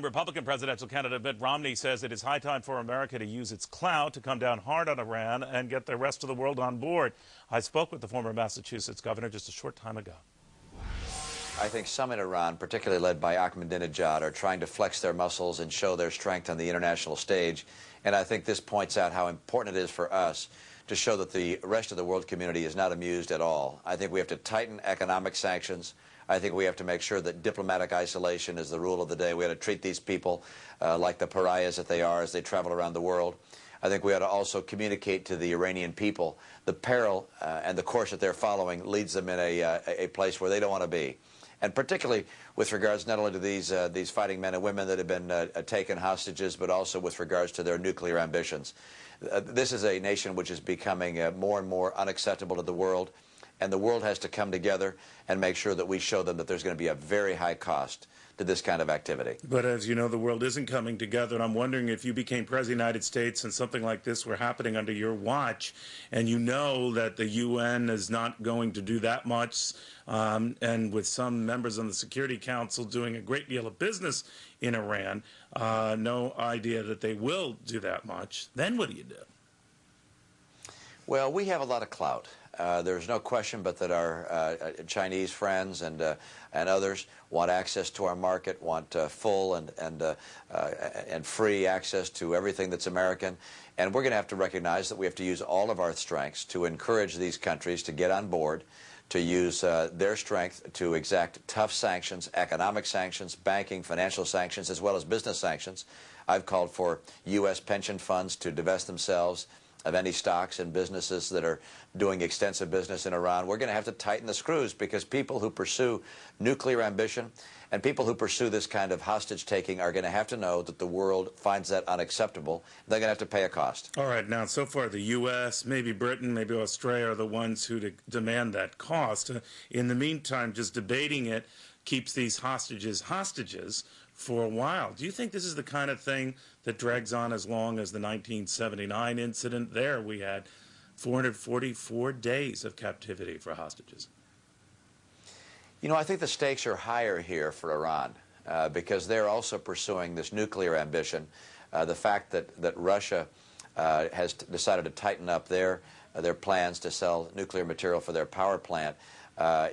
Republican presidential candidate Mitt Romney says it is high time for America to use its clout to come down hard on Iran and get the rest of the world on board. I spoke with the former Massachusetts governor just a short time ago. I think some in Iran, particularly led by Ahmadinejad, are trying to flex their muscles and show their strength on the international stage. And I think this points out how important it is for us to show that the rest of the world community is not amused at all. I think we have to tighten economic sanctions. I think we have to make sure that diplomatic isolation is the rule of the day. We have to treat these people like the pariahs that they are as they travel around the world. I think we ought to also communicate to the Iranian people the peril and the course that they're following leads them in a place where they don't want to be. And particularly with regards not only to these fighting men and women that have been taken hostages, but also with regards to their nuclear ambitions. This is a nation which is becoming more and more unacceptable to the world, and the world has to come together and make sure that we show them that there's going to be a very high cost to this kind of activity. But as you know, the world isn't coming together, and I'm wondering if you became President of the United States and something like this were happening under your watch, and you know that the UN is not going to do that much, and with some members on the Security Council doing a great deal of business in Iran, no idea that they will do that much, then what do you do? Well, we have a lot of clout. There's no question but that our Chinese friends and others want access to our market, want full and free access to everything that's American. And we're going to have to recognize that we have to use all of our strengths to encourage these countries to get on board, to use their strength to exact tough sanctions, economic sanctions, banking, financial sanctions, as well as business sanctions. I've called for U.S. pension funds to divest themselves of any stocks and businesses that are doing extensive business in Iran. We're going to have to tighten the screws because people who pursue nuclear ambition and people who pursue this kind of hostage-taking are going to have to know that the world finds that unacceptable. They're going to have to pay a cost. All right. Now, so far, the U.S., maybe Britain, maybe Australia are the ones who demand that cost. In the meantime, just debating it keeps these hostages for a while. Do you think this is the kind of thing that drags on as long as the 1979 incident? There we had 444 days of captivity for hostages. You know, I think the stakes are higher here for Iran because they're also pursuing this nuclear ambition. The fact that Russia has decided to tighten up their plans to sell nuclear material for their power plant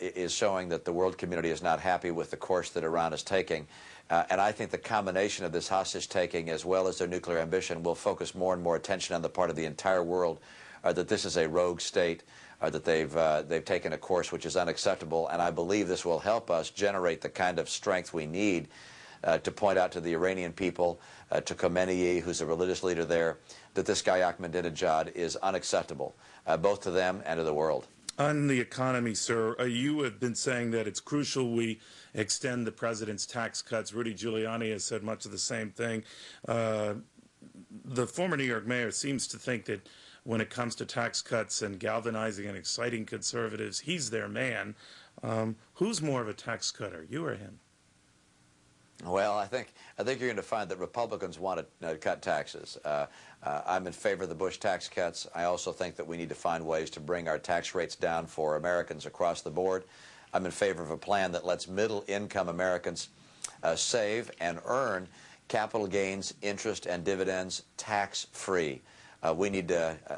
is showing that the world community is not happy with the course that Iran is taking. And I think the combination of this hostage-taking as well as their nuclear ambition will focus more and more attention on the part of the entire world that this is a rogue state, that they've taken a course which is unacceptable. And I believe this will help us generate the kind of strength we need to point out to the Iranian people, to Khamenei, who's a religious leader there, that this guy Ahmadinejad is unacceptable, both to them and to the world. On the economy, sir, you have been saying that it's crucial we extend the president's tax cuts. Rudy Giuliani has said much of the same thing. The former New York mayor seems to think that when it comes to tax cuts and galvanizing and exciting conservatives, he's their man. Who's more of a tax cutter, you or him? Well, I think you're going to find that Republicans want to cut taxes. I'm in favor of the Bush tax cuts. I also think that we need to find ways to bring our tax rates down for Americans across the board. I'm in favor of a plan that lets middle-income Americans save and earn capital gains, interest, and dividends tax-free. We need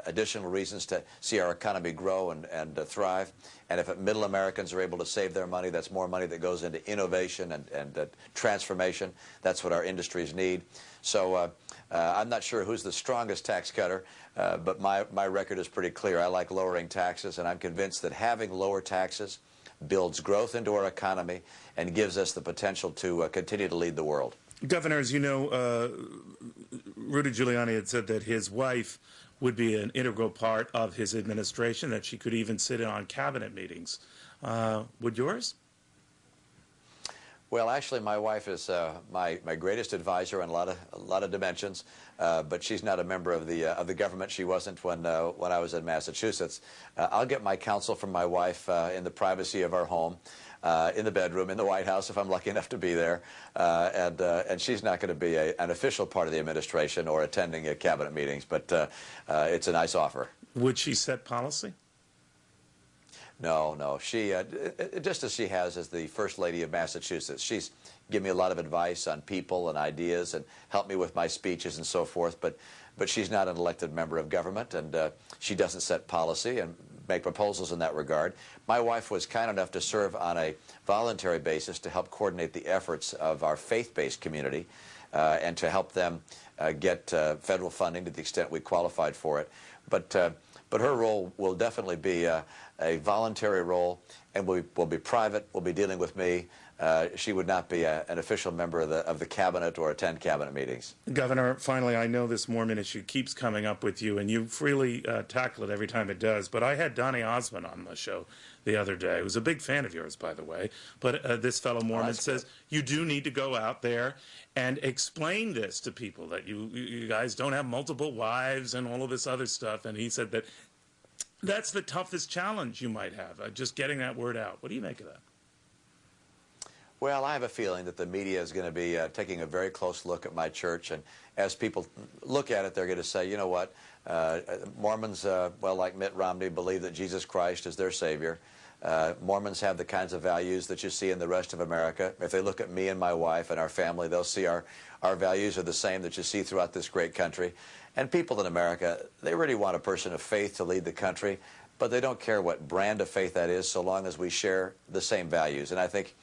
additional reasons to see our economy grow and thrive. And if middle Americans are able to save their money, that's more money that goes into innovation and transformation. That's what our industries need. So I'm not sure who's the strongest tax cutter, but my record is pretty clear. I like lowering taxes, and I'm convinced that having lower taxes builds growth into our economy and gives us the potential to continue to lead the world. Governor, as you know, Rudy Giuliani had said that his wife would be an integral part of his administration, that she could even sit in on cabinet meetings. Would yours? Well, actually, my wife is my greatest advisor in a lot of dimensions, but she's not a member of the government. She wasn't when I was in Massachusetts. I'll get my counsel from my wife in the privacy of our home, in the bedroom, in the White House, if I'm lucky enough to be there, and she's not going to be an official part of the administration or attending cabinet meetings, but it's a nice offer. Would she set policy? No. She, just as she has as the First Lady of Massachusetts, she's give me a lot of advice on people and ideas and help me with my speeches and so forth. But she's not an elected member of government, and she doesn't set policy and make proposals in that regard. My wife was kind enough to serve on a voluntary basis to help coordinate the efforts of our faith-based community and to help them get federal funding to the extent we qualified for it. But her role will definitely be a voluntary role, and will be private, will be dealing with me. She would not be an official member of the cabinet or attend cabinet meetings. Governor, finally, I know this Mormon issue keeps coming up with you, and you freely tackle it every time it does, but I had Donny Osmond on the show the other day. He was a big fan of yours, by the way, but this fellow Mormon says you do need to go out there and explain this to people, that you guys don't have multiple wives and all of this other stuff, and he said that that's the toughest challenge you might have, just getting that word out. What do you make of that? Well, I have a feeling that the media is going to be taking a very close look at my church, and as people look at it, they're going to say, you know what, Mormons, well, like Mitt Romney, believe that Jesus Christ is their Savior. Mormons have the kinds of values that you see in the rest of America. If they look at me and my wife and our family, they'll see our values are the same that you see throughout this great country. And people in America, they really want a person of faith to lead the country, but they don't care what brand of faith that is, so long as we share the same values. And I think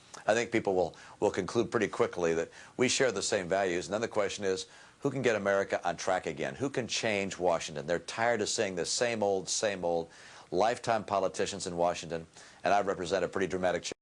people will conclude pretty quickly that we share the same values. And then the question is, who can get America on track again? Who can change Washington? They're tired of seeing the same old lifetime politicians in Washington, and I represent a pretty dramatic change.